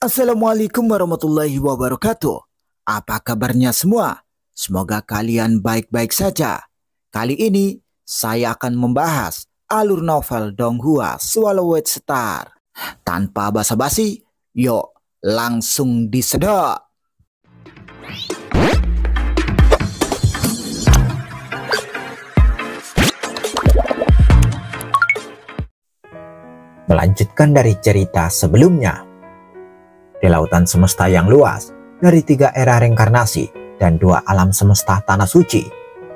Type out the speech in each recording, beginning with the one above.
Assalamualaikum warahmatullahi wabarakatuh. Apa kabarnya semua? Semoga kalian baik-baik saja. Kali ini saya akan membahas alur novel Donghua Swallowed Star. Tanpa basa-basi, yuk langsung disedot. Melanjutkan dari cerita sebelumnya. Di lautan semesta yang luas, dari 3 era reinkarnasi dan 2 alam semesta tanah suci,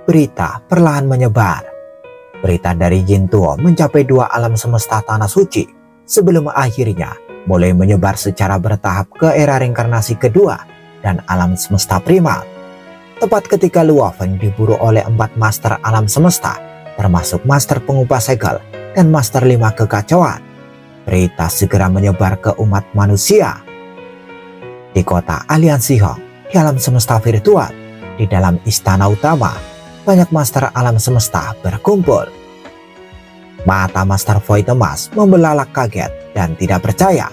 berita perlahan menyebar. Berita dari Yin Tuo mencapai 2 alam semesta tanah suci sebelum akhirnya mulai menyebar secara bertahap ke era reinkarnasi kedua dan alam semesta primal. Tepat ketika Luo Feng diburu oleh 4 master alam semesta, termasuk master pengubah segel dan master 5 kekacauan, berita segera menyebar ke umat manusia. Di kota Aliansi Hong, di alam semesta virtual, di dalam istana utama, banyak master alam semesta berkumpul. Mata Master Voidemas membelalak kaget dan tidak percaya.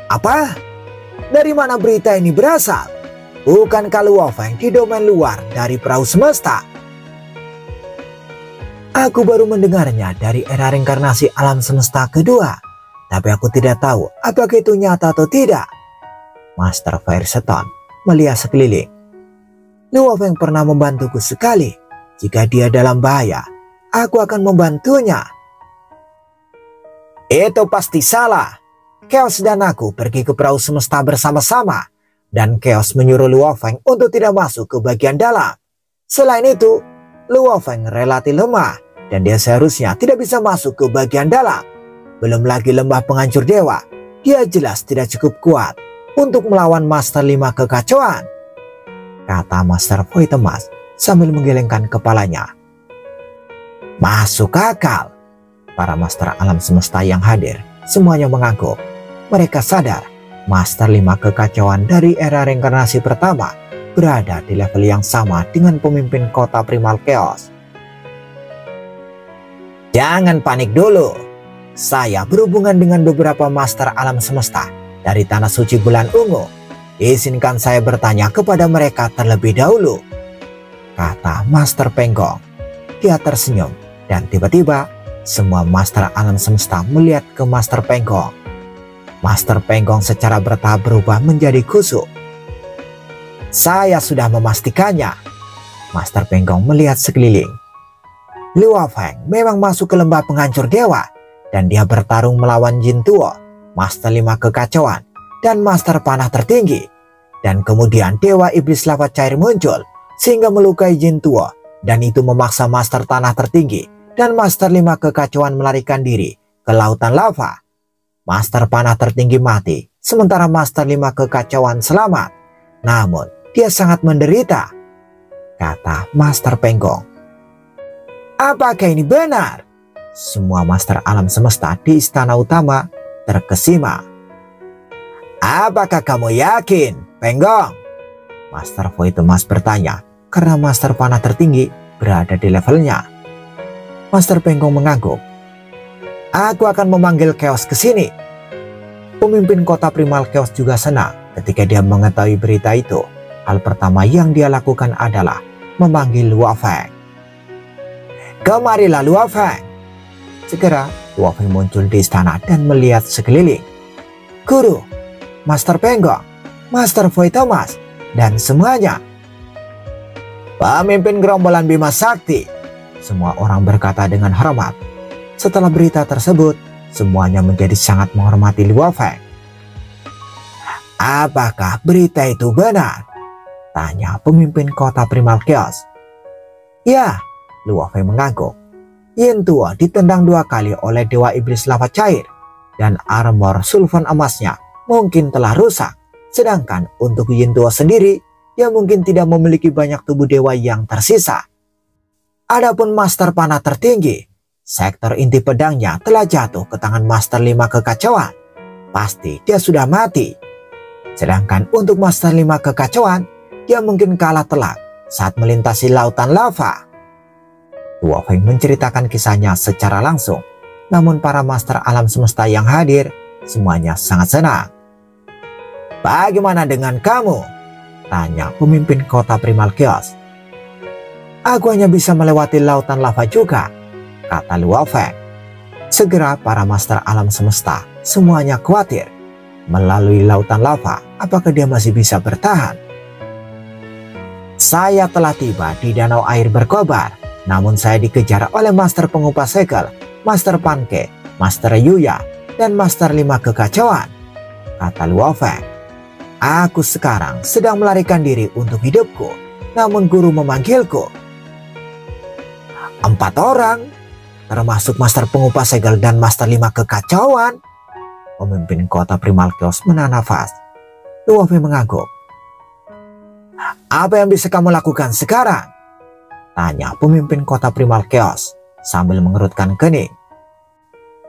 Apa? Dari mana berita ini berasal? Bukankah Luo Feng di domain luar dari perahu semesta? Aku baru mendengarnya dari era reinkarnasi alam semesta kedua, tapi aku tidak tahu apakah itu nyata atau tidak. Master Firestone melihat sekeliling. Luo Feng pernah membantuku sekali. Jika dia dalam bahaya, aku akan membantunya. Itu pasti salah. Chaos dan aku pergi ke perahu semesta bersama-sama, dan Chaos menyuruh Luo Feng untuk tidak masuk ke bagian dalam. Selain itu, Luo Feng relatif lemah, dan dia seharusnya tidak bisa masuk ke bagian dalam. Belum lagi lembah penghancur dewa, dia jelas tidak cukup kuat untuk melawan Master 5 kekacauan, kata Master Voidemas sambil menggelengkan kepalanya. Masuk akal. Para master alam semesta yang hadir semuanya mengangguk. Mereka sadar Master 5 kekacauan dari era reinkarnasi pertama berada di level yang sama dengan pemimpin kota primal chaos. Jangan panik dulu. Saya berhubungan dengan beberapa master alam semesta dari tanah suci bulan ungu. Izinkan saya bertanya kepada mereka terlebih dahulu, kata Master Penggong. Dia tersenyum dan tiba-tiba semua master alam semesta melihat ke Master Penggong. Master Penggong secara bertahap berubah menjadi kusuk. Saya sudah memastikannya. Master Penggong melihat sekeliling. Luo Feng memang masuk ke lembah penghancur dewa, dan dia bertarung melawan Yin Tuo, Master 5 kekacauan, dan Master panah tertinggi. Dan kemudian Dewa Iblis Lava Cair muncul, sehingga melukai Yin Tuo, dan itu memaksa Master tanah tertinggi dan Master 5 kekacauan melarikan diri ke lautan lava. Master panah tertinggi mati, sementara Master 5 kekacauan selamat. Namun, dia sangat menderita, kata Master Penggong. Apakah ini benar? Semua master alam semesta di istana utama terkesima. Apakah kamu yakin, Penggong? Master Voidemas bertanya karena master panah tertinggi berada di levelnya. Master Penggong mengangguk. Aku akan memanggil Chaos ke sini. Pemimpin kota primal Chaos juga senang ketika dia mengetahui berita itu. Hal pertama yang dia lakukan adalah memanggil Luo Feng. Kemarilah Luo Feng. Segera Luo Feng muncul di istana dan melihat sekeliling. Guru, Master Penggong, Master Voidemas, dan semuanya. Pemimpin gerombolan Bima Sakti, semua orang berkata dengan hormat. Setelah berita tersebut, semuanya menjadi sangat menghormati Luo Feng. Apakah berita itu benar? Tanya pemimpin kota primal chaos. Ya, Luo Feng mengangguk. Yin Tuo ditendang 2 kali oleh Dewa Iblis Lava Cair, dan armor sulfon emasnya mungkin telah rusak. Sedangkan untuk Yin Tuo sendiri, dia mungkin tidak memiliki banyak tubuh dewa yang tersisa. Adapun Master panah tertinggi, sektor inti pedangnya telah jatuh ke tangan Master 5 kekacauan. Pasti dia sudah mati. Sedangkan untuk Master 5 kekacauan, dia mungkin kalah telak saat melintasi lautan lava. Luo Feng menceritakan kisahnya secara langsung, namun para master alam semesta yang hadir semuanya sangat senang. Bagaimana dengan kamu? Tanya pemimpin kota Primal Chaos. Aku hanya bisa melewati lautan lava juga, kata Luo Feng. Segera para master alam semesta semuanya khawatir. Melalui lautan lava, apakah dia masih bisa bertahan? Saya telah tiba di danau air berkobar, namun saya dikejar oleh master pengupas segel, master Panke, master Yuya, dan master 5 kekacauan, kata Luo Feng. Aku sekarang sedang melarikan diri untuk hidupku, namun guru memanggilku. 4 orang, termasuk master pengupas segel dan master 5 kekacauan. Pemimpin kota Primal Chaos menahan nafas. Luo Feng mengangguk. Apa yang bisa kamu lakukan sekarang? Tanya pemimpin kota Primal Chaos sambil mengerutkan kening.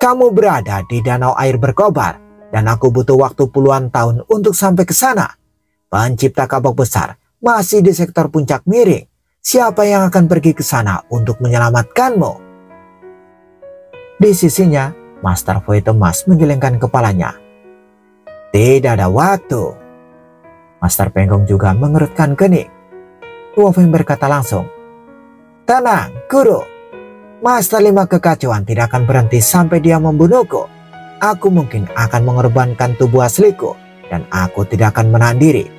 Kamu berada di danau air berkobar dan aku butuh waktu puluhan tahun untuk sampai ke sana. Pencipta kabak besar masih di sektor puncak miring. Siapa yang akan pergi ke sana untuk menyelamatkanmu? Di sisinya, Master Void Emas menggelengkan kepalanya. Tidak ada waktu. Master Penggong juga mengerutkan kening. Luo Feng berkata langsung. Tenang, guru. Master 5 kekacauan tidak akan berhenti sampai dia membunuhku. Aku mungkin akan mengorbankan tubuh asliku dan aku tidak akan menahan diri.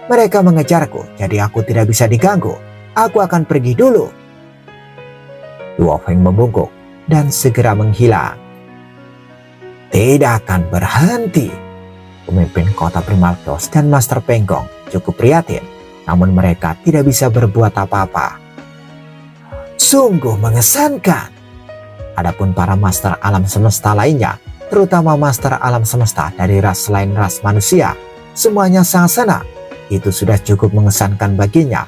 Mereka mengejarku, jadi aku tidak bisa diganggu. Aku akan pergi dulu. Luo Feng membungkuk dan segera menghilang. Tidak akan berhenti. Pemimpin kota Primal Chaos dan Master Penggong cukup prihatin, namun mereka tidak bisa berbuat apa-apa. Sungguh mengesankan. Adapun para master alam semesta lainnya, terutama master alam semesta dari ras lain ras manusia, semuanya sangat senang. Itu sudah cukup mengesankan baginya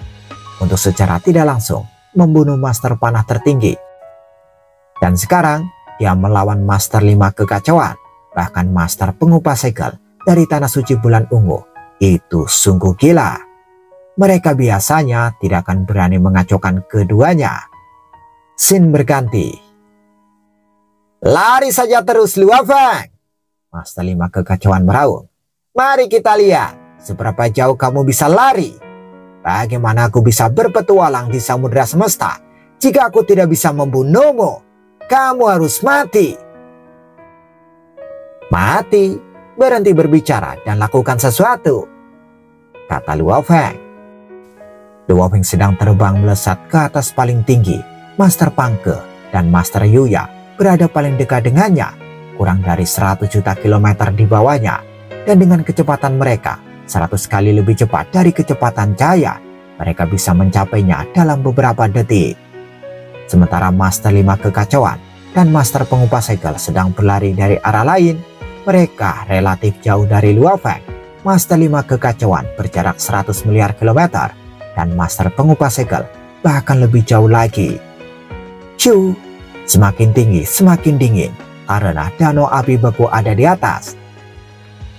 untuk secara tidak langsung membunuh master panah tertinggi. Dan sekarang dia melawan master 5 kekacauan, bahkan master pengupas segel dari tanah suci bulan ungu. Itu sungguh gila. Mereka biasanya tidak akan berani mengacaukan keduanya. Scene berganti. Lari saja terus Luo Feng. Master 5 kekacauan meraung. Mari kita lihat seberapa jauh kamu bisa lari. Bagaimana aku bisa berpetualang di samudera semesta jika aku tidak bisa membunuhmu? Kamu harus mati. Mati? Berhenti berbicara dan lakukan sesuatu, kata Luo Feng. Luo Feng sedang terbang melesat ke atas paling tinggi. Master Panke dan Master Yuya berada paling dekat dengannya, kurang dari 100 juta kilometer di bawahnya. Dan dengan kecepatan mereka 100 kali lebih cepat dari kecepatan cahaya, mereka bisa mencapainya dalam beberapa detik. Sementara Master 5 kekacauan dan Master pengupas segel sedang berlari dari arah lain, mereka relatif jauh dari Luo Feng. Master 5 kekacauan berjarak 100 miliar kilometer dan Master pengupas segel bahkan lebih jauh lagi. Cu, semakin tinggi semakin dingin karena danau api beku ada di atas.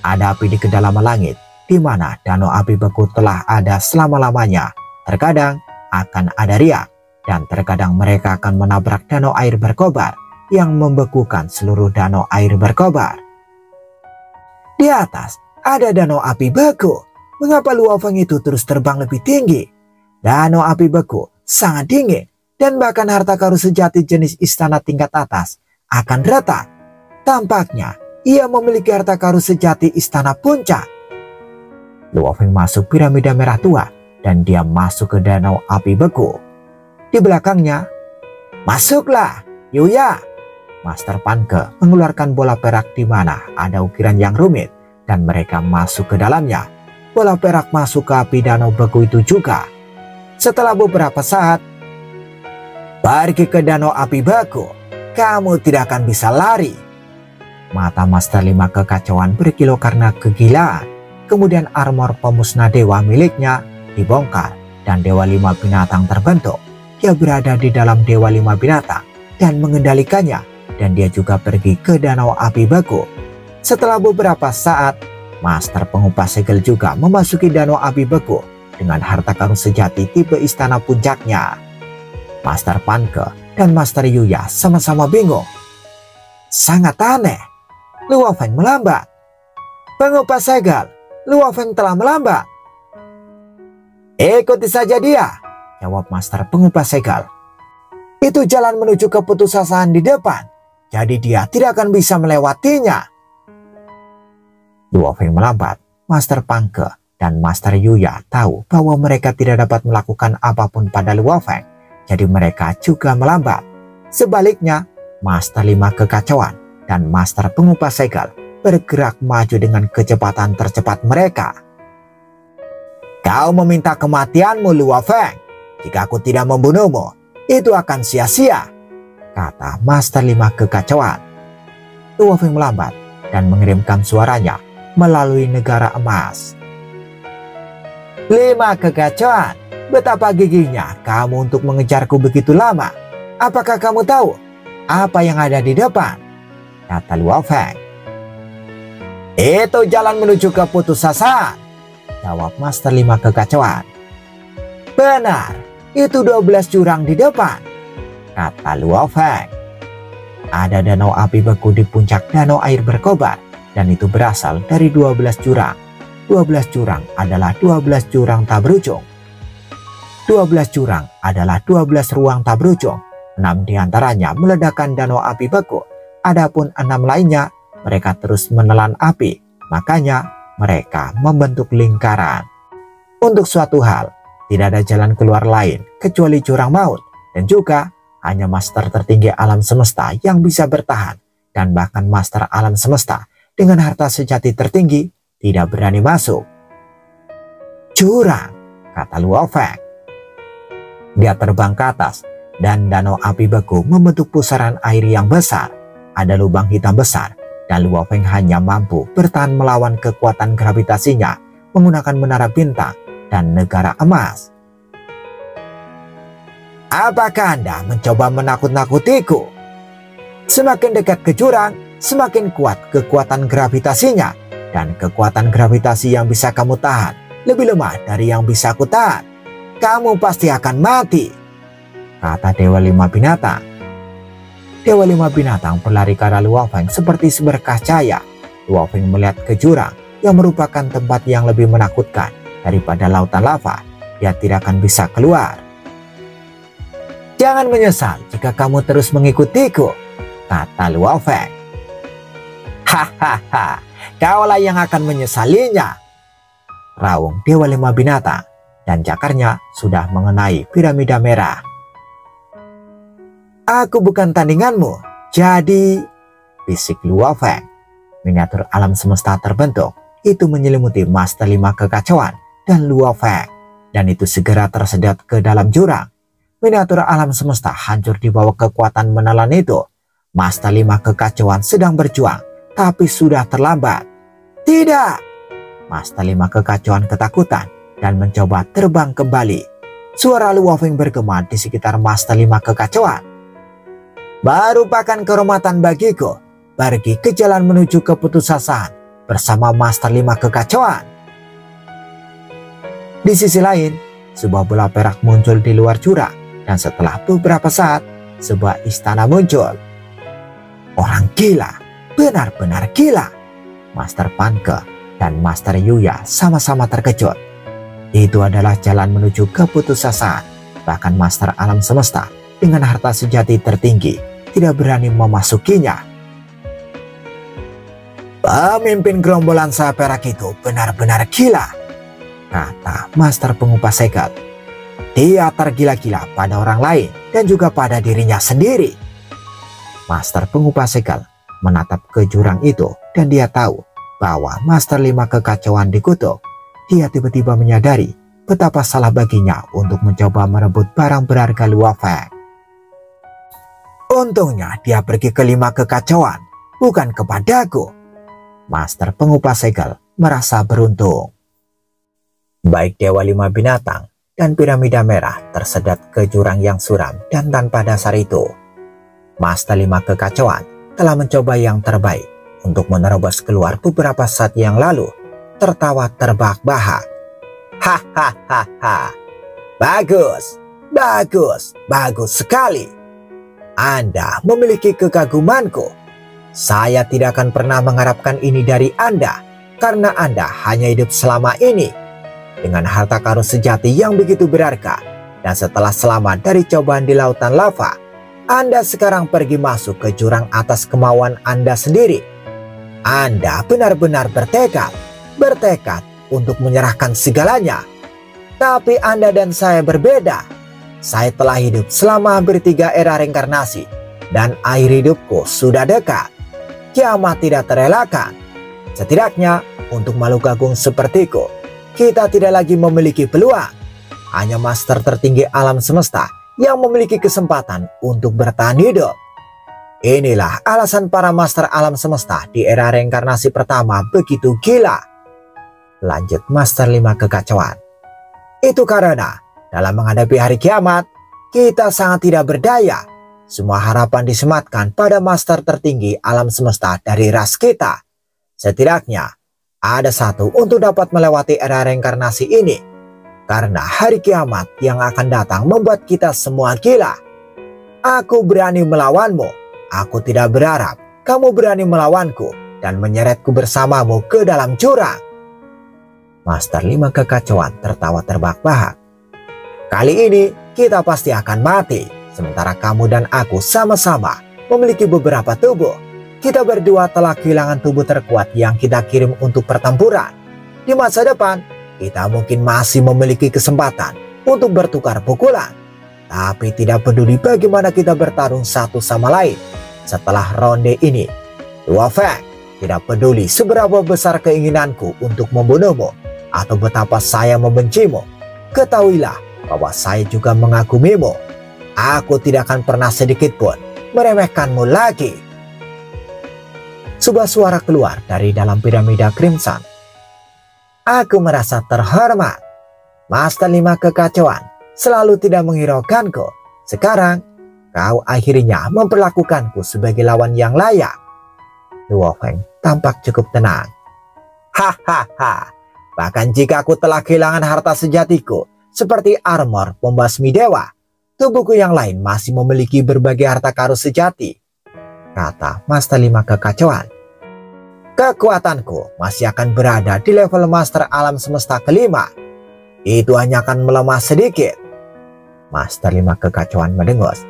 Ada api di kedalaman langit, di mana danau api beku telah ada selama-lamanya. Terkadang akan ada riak, dan terkadang mereka akan menabrak danau air berkobar yang membekukan seluruh danau air berkobar. Di atas ada danau api beku. Mengapa Luo Feng itu terus terbang lebih tinggi? Danau api beku sangat dingin, dan bahkan harta karun sejati jenis istana tingkat atas akan retak. Tampaknya ia memiliki harta karun sejati istana puncak. Luo Feng masuk piramida merah tua dan dia masuk ke danau api beku. Di belakangnya, masuklah Yuya. Master Panke mengeluarkan bola perak di mana ada ukiran yang rumit dan mereka masuk ke dalamnya. Bola perak masuk ke api danau beku itu juga. Setelah beberapa saat, pergi ke danau api beku. Kamu tidak akan bisa lari. Mata Master 5 kekacauan berkilau karena kegilaan. Kemudian armor pemusnah dewa miliknya dibongkar dan Dewa 5 binatang terbentuk. Dia berada di dalam Dewa 5 binatang dan mengendalikannya, dan dia juga pergi ke danau api beku. Setelah beberapa saat, Master pengupas segel juga memasuki danau api beku dengan harta karun sejati tipe istana puncaknya. Master Panke dan Master Yuya sama-sama bingung. Sangat aneh. Luo Feng melambat. Pengupas segel, Luo Feng telah melambat. Ikuti saja dia, jawab Master Pengupas Segel. Itu jalan menuju keputusasaan di depan, jadi dia tidak akan bisa melewatinya. Luo Feng melambat. Master Pangke dan Master Yuya tahu bahwa mereka tidak dapat melakukan apapun pada Luo Feng, jadi mereka juga melambat. Sebaliknya, Master 5 Kekacauan dan Master Pengupas Segel bergerak maju dengan kecepatan tercepat mereka. Kau meminta kematianmu, Luo Feng. Jika aku tidak membunuhmu, itu akan sia-sia, kata Master 5 Kekacauan. Luo Feng melambat dan mengirimkan suaranya melalui negara emas. 5 Kekacauan, betapa gigihnya kamu untuk mengejarku begitu lama. Apakah kamu tahu apa yang ada di depan? Kata Luo Feng. Itu jalan menuju keputusasaan, jawab Master 5 Kekacauan. Benar, itu 12 jurang di depan, kata Luo Feng. Ada danau api beku di puncak danau air berkobar, dan itu berasal dari 12 jurang. 12 jurang adalah 12 jurang tak berujung. 12 jurang adalah 12 ruang tak berujung. 6 diantaranya meledakkan danau api beku. Adapun 6 lainnya, mereka terus menelan api. Makanya mereka membentuk lingkaran. Untuk suatu hal, tidak ada jalan keluar lain kecuali jurang maut. Dan juga hanya master tertinggi alam semesta yang bisa bertahan. Dan bahkan master alam semesta dengan harta sejati tertinggi tidak berani masuk. Jurang, kata Luo Feng. Dia terbang ke atas dan danau api beku membentuk pusaran air yang besar. Ada lubang hitam besar dan Luo Feng hanya mampu bertahan melawan kekuatan gravitasinya menggunakan menara bintang dan negara emas. Apakah Anda mencoba menakut-nakutiku? Semakin dekat ke jurang, semakin kuat kekuatan gravitasinya, dan kekuatan gravitasi yang bisa kamu tahan lebih lemah dari yang bisa aku tahan. Kamu pasti akan mati, kata Dewa 5 Binatang. Dewa 5 Binatang berlari ke arah Luo Feng seperti seberkas cahaya. Luo Feng melihat ke jurang yang merupakan tempat yang lebih menakutkan daripada lautan lava. Dia tidak akan bisa keluar. Jangan menyesal jika kamu terus mengikutiku, kata Luo Feng. Hahaha, kaulah yang akan menyesalinya, raung Dewa 5 Binatang, dan cakarnya sudah mengenai piramida merah. Aku bukan tandinganmu, jadi, bisik Luo Feng. Miniatur alam semesta terbentuk, itu menyelimuti Master 5 Kekacauan dan Luo Feng, dan itu segera tersedot ke dalam jurang. Miniatur alam semesta hancur di bawah kekuatan menelan itu. Master 5 Kekacauan sedang berjuang, tapi sudah terlambat. Tidak! Master 5 Kekacauan ketakutan dan mencoba terbang kembali. Suara Luo Feng bergema di sekitar Master 5 Kekacauan. Merupakan kehormatan bagiku pergi ke jalan menuju keputusasaan bersama Master 5 Kekacauan. Di sisi lain, sebuah bola perak muncul di luar jurang, dan setelah beberapa saat, sebuah istana muncul. Orang gila, benar-benar gila. Master Pangke dan Master Yuya sama-sama terkejut. Itu adalah jalan menuju keputusasaan. Bahkan Master Alam Semesta dengan harta sejati tertinggi tidak berani memasukinya. Pemimpin gerombolan sayap perak itu benar-benar gila, kata Master Pengupas Segel. Dia tergila-gila pada orang lain dan juga pada dirinya sendiri. Master Pengupas Segel menatap ke jurang itu dan dia tahu bahwa Master 5 Kekacauan dikutuk. Dia tiba-tiba menyadari betapa salah baginya untuk mencoba merebut barang berharga Luo Feng. Untungnya dia pergi ke 5 Kekacauan, bukan kepadaku. Master Pengupas Segel merasa beruntung. Baik Dewa 5 Binatang dan piramida merah tersedot ke jurang yang suram dan tanpa dasar itu. Master 5 Kekacauan telah mencoba yang terbaik untuk menerobos keluar beberapa saat yang lalu. Tertawa terbahak-bahak. Hahaha. Bagus, bagus, bagus sekali. Anda memiliki kekagumanku. Saya tidak akan pernah mengharapkan ini dari Anda. karena Anda hanya hidup selama ini dengan harta karun sejati yang begitu berharga. Dan setelah selamat dari cobaan di lautan lava, Anda sekarang pergi masuk ke jurang atas kemauan Anda sendiri. Anda benar-benar bertekad untuk menyerahkan segalanya. Tapi Anda dan saya berbeda. Saya telah hidup selama hampir 3 era reinkarnasi, dan akhir hidupku sudah dekat. Kiamat tidak terelakkan. Setidaknya untuk makhluk agung sepertiku, kita tidak lagi memiliki peluang. Hanya master tertinggi alam semesta yang memiliki kesempatan untuk bertahan hidup. Inilah alasan para master alam semesta di era reinkarnasi pertama begitu gila. Lanjut Master 5 Kekacauan. Itu karena dalam menghadapi hari kiamat, kita sangat tidak berdaya. Semua harapan disematkan pada master tertinggi alam semesta dari ras kita. Setidaknya ada satu untuk dapat melewati era reinkarnasi ini. Karena hari kiamat yang akan datang membuat kita semua gila. Aku berani melawanmu. Aku tidak berharap kamu berani melawanku dan menyeretku bersamamu ke dalam jurang. Master 5 Kekacauan tertawa terbahak-bahak. Kali ini kita pasti akan mati, sementara kamu dan aku sama-sama memiliki beberapa tubuh. Kita berdua telah kehilangan tubuh terkuat yang kita kirim untuk pertempuran. Di masa depan, kita mungkin masih memiliki kesempatan untuk bertukar pukulan. Tapi tidak peduli bagaimana kita bertarung satu sama lain. Setelah ronde ini, Luo Feng, tidak peduli seberapa besar keinginanku untuk membunuhmu atau betapa saya membencimu, ketahuilah bahwa saya juga mengagumimu. Aku tidak akan pernah sedikit pun meremehkanmu lagi. Sebuah suara keluar dari dalam piramida Crimson. Aku merasa terhormat. Master 5 Kekacauan selalu tidak menghiraukanku. Sekarang, kau akhirnya memperlakukanku sebagai lawan yang layak. Luo Feng tampak cukup tenang. Hahaha. Bahkan jika aku telah kehilangan harta sejatiku, seperti armor pembasmi dewa, tubuhku yang lain masih memiliki berbagai harta karun sejati, kata Master 5 Kekacauan. Kekuatanku masih akan berada di level Master Alam Semesta kelima. Itu hanya akan melemah sedikit. Master 5 Kekacauan mendengus.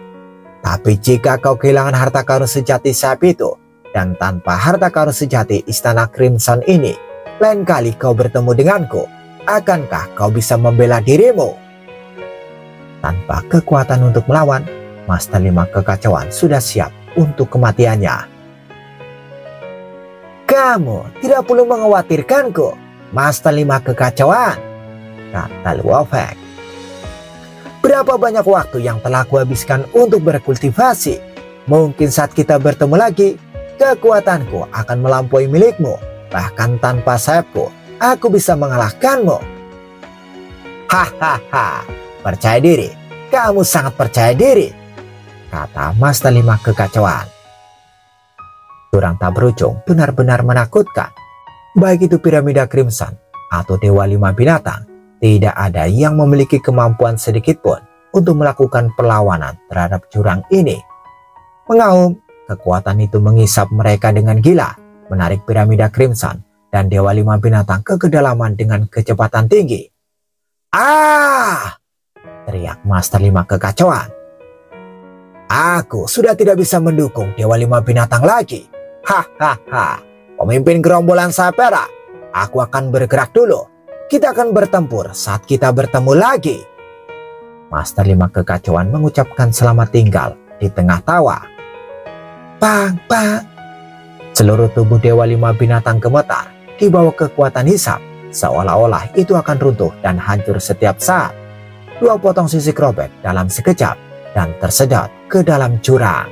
Tapi jika kau kehilangan harta karun sejati sayap itu, dan tanpa harta karun sejati istana Crimson ini, lain kali kau bertemu denganku, akankah kau bisa membela dirimu? Tanpa kekuatan untuk melawan, Master 5 Kekacauan sudah siap untuk kematiannya. Kamu tidak perlu mengkhawatirkanku, Master 5 Kekacauan, kata Luo Feng. Berapa banyak waktu yang telah kuhabiskan untuk berkultivasi. Mungkin saat kita bertemu lagi, kekuatanku akan melampaui milikmu. Bahkan tanpa sayapku, aku bisa mengalahkanmu. Hahaha, percaya diri. Kamu sangat percaya diri, kata Master 5 Kekacauan. Jurang tak berujung benar-benar menakutkan. Baik itu piramida Crimson atau Dewa 5 Binatang, tidak ada yang memiliki kemampuan sedikit pun untuk melakukan perlawanan terhadap jurang ini. Mengaum, kekuatan itu mengisap mereka dengan gila, menarik piramida Crimson dan Dewa 5 Binatang ke kedalaman dengan kecepatan tinggi. Ah! Teriak Master 5 Kekacauan. Aku sudah tidak bisa mendukung Dewa 5 Binatang lagi. Hahaha. Pemimpin gerombolan Sapera, aku akan bergerak dulu. Kita akan bertempur saat kita bertemu lagi. Master 5 Kekacauan mengucapkan selamat tinggal di tengah tawa. Bang, bang. Seluruh tubuh Dewa 5 Binatang gemetar di bawah kekuatan hisap, seolah-olah itu akan runtuh dan hancur setiap saat. 2 potong sisik robek dalam sekejap dan tersedot ke dalam jurang.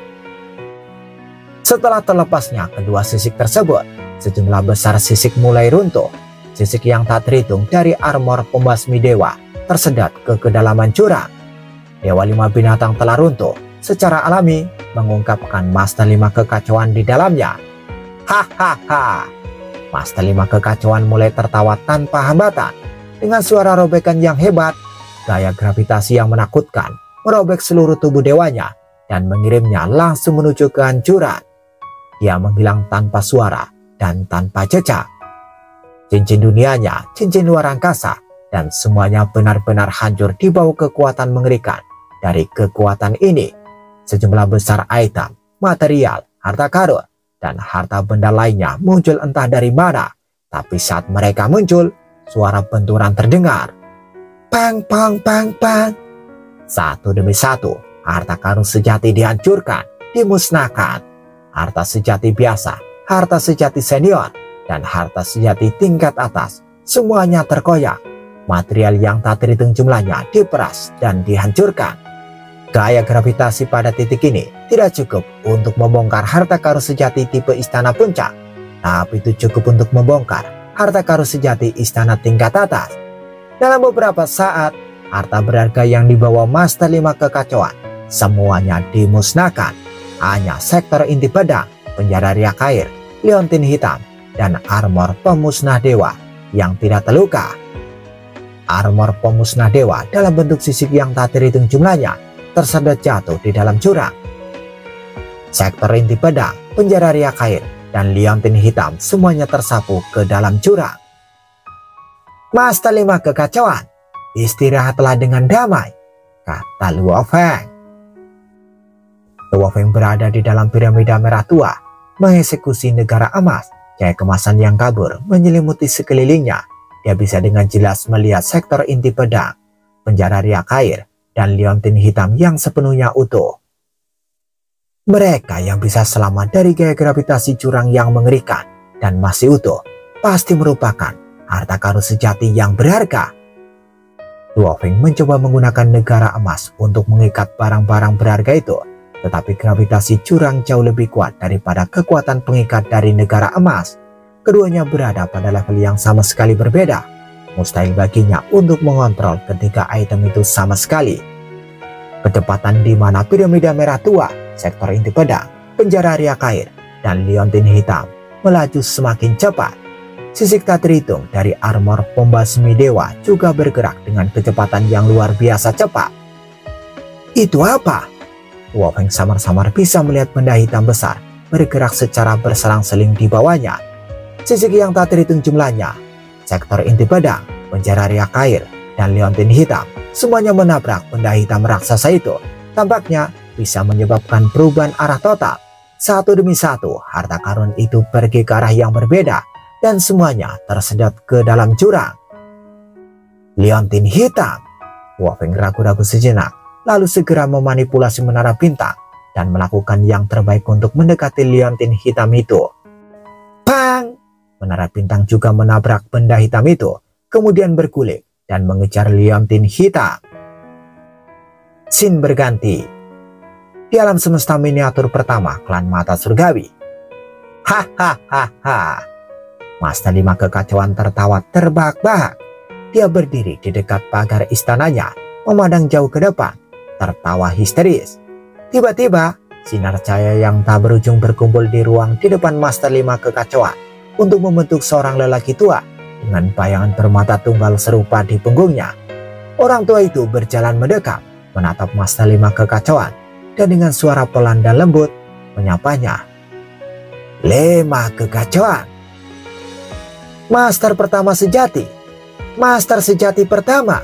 Setelah terlepasnya kedua sisik tersebut, sejumlah besar sisik mulai runtuh. Sisik yang tak terhitung dari armor pembasmi dewa tersedot ke kedalaman jurang. Dewa 5 Binatang telah runtuh secara alami, mengungkapkan Master 5 Kekacauan di dalamnya. Hahaha. Master 5 Kekacauan mulai tertawa tanpa hambatan. Dengan suara robekan yang hebat, gaya gravitasi yang menakutkan merobek seluruh tubuh dewanya dan mengirimnya langsung menuju kehancuran. Dia menghilang tanpa suara dan tanpa jejak. cincin dunianya, cincin luar angkasa, dan semuanya benar-benar hancur di bawah kekuatan mengerikan. Dari kekuatan ini, sejumlah besar item, material, harta karun, dan harta benda lainnya muncul entah dari mana. Tapi saat mereka muncul, suara benturan terdengar. Pang, pang, pang, pang. Satu demi satu, harta karun sejati dihancurkan, dimusnahkan. Harta sejati biasa, harta sejati senior, dan harta sejati tingkat atas, semuanya terkoyak. Material yang tak terhitung jumlahnya diperas dan dihancurkan. Gaya gravitasi pada titik ini tidak cukup untuk membongkar harta karun sejati tipe istana puncak, tapi itu cukup untuk membongkar harta karun sejati istana tingkat atas. Dalam beberapa saat, harta berharga yang dibawa Master 5 kekacauan semuanya dimusnahkan. Hanya sektor inti pedang, penjara riak air, liontin hitam, dan armor pemusnah dewa yang tidak terluka. Armor pemusnah dewa dalam bentuk sisik yang tak terhitung jumlahnya tersedot jatuh di dalam jurang. Sektor inti pedang, penjara riak air, dan liontin hitam semuanya tersapu ke dalam jurang. Master 5 kekacauan, istirahatlah dengan damai, kata Luo Feng. Luo Feng berada di dalam piramida merah tua, mengeksekusi negara emas. Cahaya kemasan yang kabur menyelimuti sekelilingnya. Dia bisa dengan jelas melihat sektor inti pedang, penjara riak air, dan liontin hitam yang sepenuhnya utuh. Mereka yang bisa selamat dari gaya gravitasi jurang yang mengerikan dan masih utuh pasti merupakan harta karun sejati yang berharga. Luo Feng mencoba menggunakan negara emas untuk mengikat barang-barang berharga itu, tetapi gravitasi jurang jauh lebih kuat daripada kekuatan pengikat dari negara emas. Keduanya berada pada level yang sama sekali berbeda. Mustahil baginya untuk mengontrol ketiga item itu sama sekali. Kecepatan di mana piramida merah tua, sektor inti pedang, penjara riak air, dan liontin hitam melaju semakin cepat. Sisik tak terhitung dari armor pembasmi dewa juga bergerak dengan kecepatan yang luar biasa cepat. Itu apa? Luo Feng samar-samar bisa melihat benda hitam besar bergerak secara berselang-seling di bawahnya. Sisik yang tak terhitung jumlahnya, sektor inti pedang, penjara riak air, dan liontin hitam semuanya menabrak benda hitam raksasa itu. Tampaknya bisa menyebabkan perubahan arah total. Satu demi satu, harta karun itu pergi ke arah yang berbeda dan semuanya tersedot ke dalam jurang. Liontin hitam. Luo Feng ragu-ragu sejenak, lalu segera memanipulasi menara bintang dan melakukan yang terbaik untuk mendekati liontin hitam itu. Pang! Menara bintang juga menabrak benda hitam itu, kemudian berguling dan mengejar liontin hitam. Scene berganti. Di alam semesta miniatur pertama klan mata surgawi. Hahaha. Master 5 kekacauan tertawa terbahak-bahak. Dia berdiri di dekat pagar istananya, memandang jauh ke depan, tertawa histeris. Tiba-tiba, sinar cahaya yang tak berujung berkumpul di ruang di depan Master 5 kekacauan untuk membentuk seorang lelaki tua dengan bayangan bermata tunggal serupa di punggungnya. Orang tua itu berjalan mendekat, menatap Master 5 kekacauan, dan dengan suara pelan dan lembut menyapanya. 5 kekacauan. Master pertama sejati. Master sejati pertama.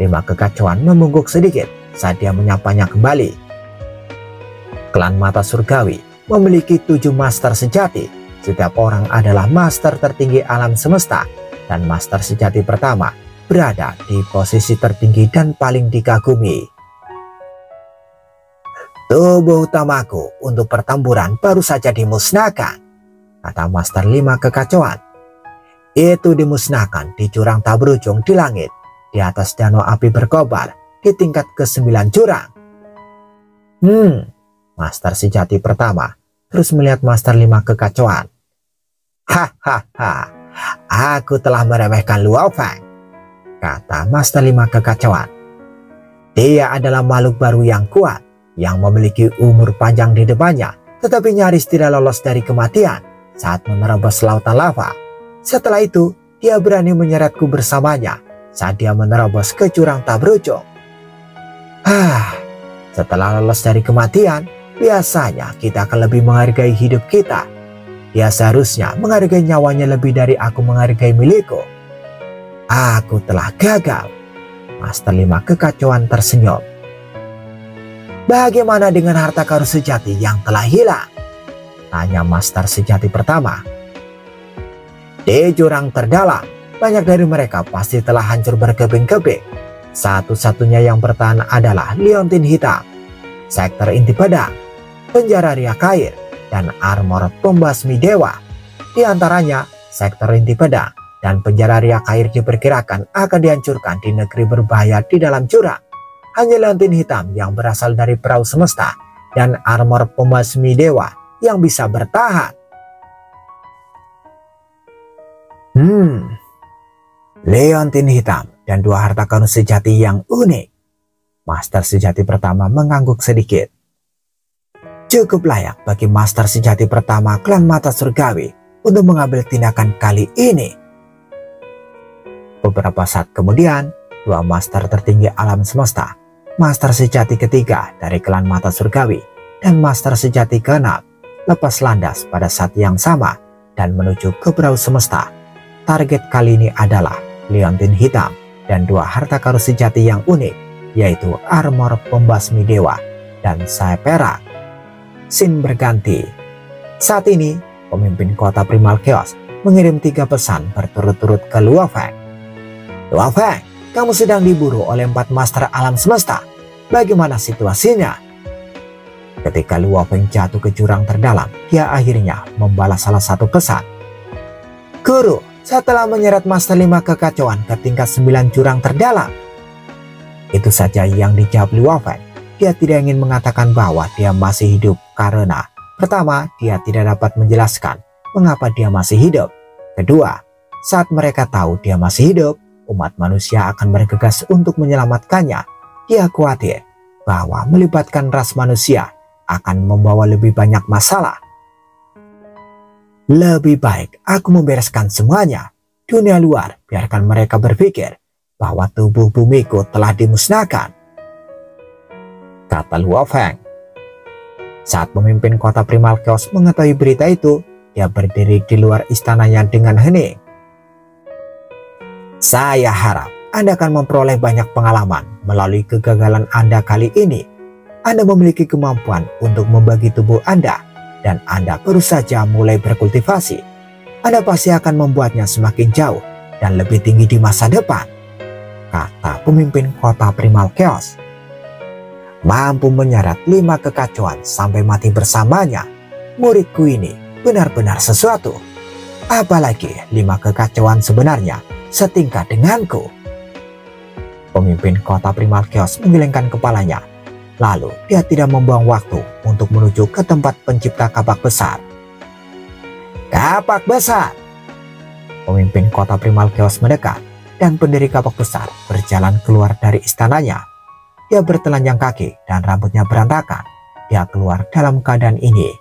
5 kekacauan membungkuk sedikit saat dia menyapanya kembali. Klan mata surgawi memiliki 7 master sejati. Setiap orang adalah master tertinggi alam semesta, dan master sejati pertama berada di posisi tertinggi dan paling dikagumi. Tubuh utamaku untuk pertempuran baru saja dimusnahkan, kata Master 5 kekacauan. Itu dimusnahkan di jurang tak berujung di langit, di atas danau api berkobar, di tingkat ke-9 jurang. Master sejati pertama terus melihat Master 5 kekacauan. Hahaha, aku telah meremehkan Luo Feng, kata Master 5 kekacauan. Dia adalah makhluk baru yang kuat, yang memiliki umur panjang di depannya, tetapi nyaris tidak lolos dari kematian saat menerobos lautan lava. Setelah itu, dia berani menyeretku bersamanya saat dia menerobos ke jurang tak berujung. Setelah lolos dari kematian, biasanya kita akan lebih menghargai hidup kita. Dia seharusnya menghargai nyawanya lebih dari aku menghargai milikku. Aku telah gagal. Master 5 Kekacauan tersenyum. Bagaimana dengan harta karun sejati yang telah hilang? Tanya Master sejati pertama. Di jurang terdalam, banyak dari mereka pasti telah hancur berkeping-keping. Satu-satunya yang bertahan adalah liontin hitam, sektor inti pedang, penjara riak air, dan armor pembasmi dewa. Di antaranya, sektor inti pedang dan penjara riak air diperkirakan akan dihancurkan di negeri berbahaya di dalam jurang. Hanya liontin hitam yang berasal dari perahu semesta dan armor pembasmi dewa yang bisa bertahan. Liontin hitam dan 2 harta karun sejati yang unik. Master sejati pertama mengangguk sedikit. Cukup layak bagi Master sejati pertama klan mata surgawi untuk mengambil tindakan kali ini. Beberapa saat kemudian, 2 master tertinggi alam semesta, Master sejati ketiga dari klan mata surgawi dan Master sejati ke-6 lepas landas pada saat yang sama dan menuju ke perahu semesta. Target kali ini adalah liontin hitam dan 2 harta karun sejati yang unik, yaitu armor pembasmi dewa dan sayap perak. Scene berganti. Saat ini, pemimpin kota Primal Chaos mengirim 3 pesan berturut-turut ke Luo Feng. Luo Feng, kamu sedang diburu oleh 4 master alam semesta. Bagaimana situasinya? Ketika Luo Feng jatuh ke jurang terdalam, dia akhirnya membalas salah satu pesan. Guru, setelah menyeret Master 5 Kekacauan ke tingkat 9 jurang terdalam. Itu saja yang dijawab Luo Feng. Dia tidak ingin mengatakan bahwa dia masih hidup karena pertama, dia tidak dapat menjelaskan mengapa dia masih hidup. Kedua, saat mereka tahu dia masih hidup, umat manusia akan bergegas untuk menyelamatkannya. Dia khawatir bahwa melibatkan ras manusia akan membawa lebih banyak masalah. Lebih baik aku membereskan semuanya. Dunia luar, biarkan mereka berpikir bahwa tubuh bumiku telah dimusnahkan, kata Luo Feng. Saat pemimpin kota Primal Chaos mengetahui berita itu, dia berdiri di luar istananya dengan hening. Saya harap Anda akan memperoleh banyak pengalaman melalui kegagalan Anda kali ini. Anda memiliki kemampuan untuk membagi tubuh Anda, dan Anda baru saja mulai berkultivasi. Anda pasti akan membuatnya semakin jauh dan lebih tinggi di masa depan, kata pemimpin kota Primal Chaos. Mampu menyeret 5 kekacauan sampai mati bersamanya, muridku ini benar-benar sesuatu. Apalagi 5 kekacauan sebenarnya setingkat denganku. Pemimpin kota Primal Chaos menggelengkan kepalanya. Lalu dia tidak membuang waktu untuk menuju ke tempat pencipta kapak besar. Kapak besar! Pemimpin kota Primal Chaos mendekat dan pendiri kapak besar berjalan keluar dari istananya. Dia bertelanjang kaki dan rambutnya berantakan. Dia keluar dalam keadaan ini.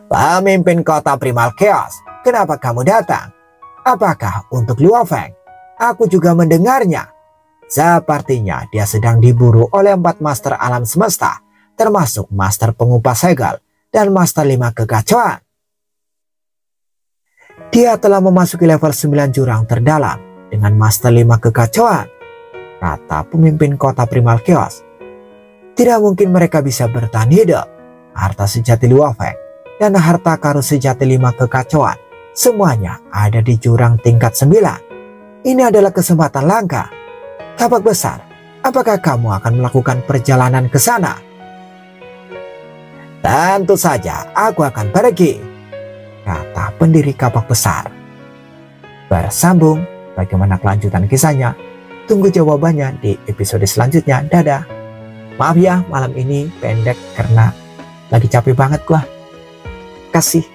Pemimpin kota Primal Chaos, kenapa kamu datang? Apakah untuk Luo Feng? Aku juga mendengarnya. Sepertinya dia sedang diburu oleh 4 master alam semesta, termasuk master pengupas segel dan master 5 kekacauan. Dia telah memasuki level 9 jurang terdalam dengan master 5 kekacauan, kata pemimpin kota Primal Chaos. Tidak mungkin mereka bisa bertahan hidup. Harta sejati Luo Feng dan harta karun sejati 5 kekacauan semuanya ada di jurang tingkat 9. Ini adalah kesempatan langka. Kapak besar, apakah kamu akan melakukan perjalanan ke sana? Tentu saja aku akan pergi, kata pendiri kapak besar. Bersambung, bagaimana kelanjutan kisahnya? Tunggu jawabannya di episode selanjutnya. Dadah. Maaf ya, malam ini pendek karena lagi capek banget gua. Kasih.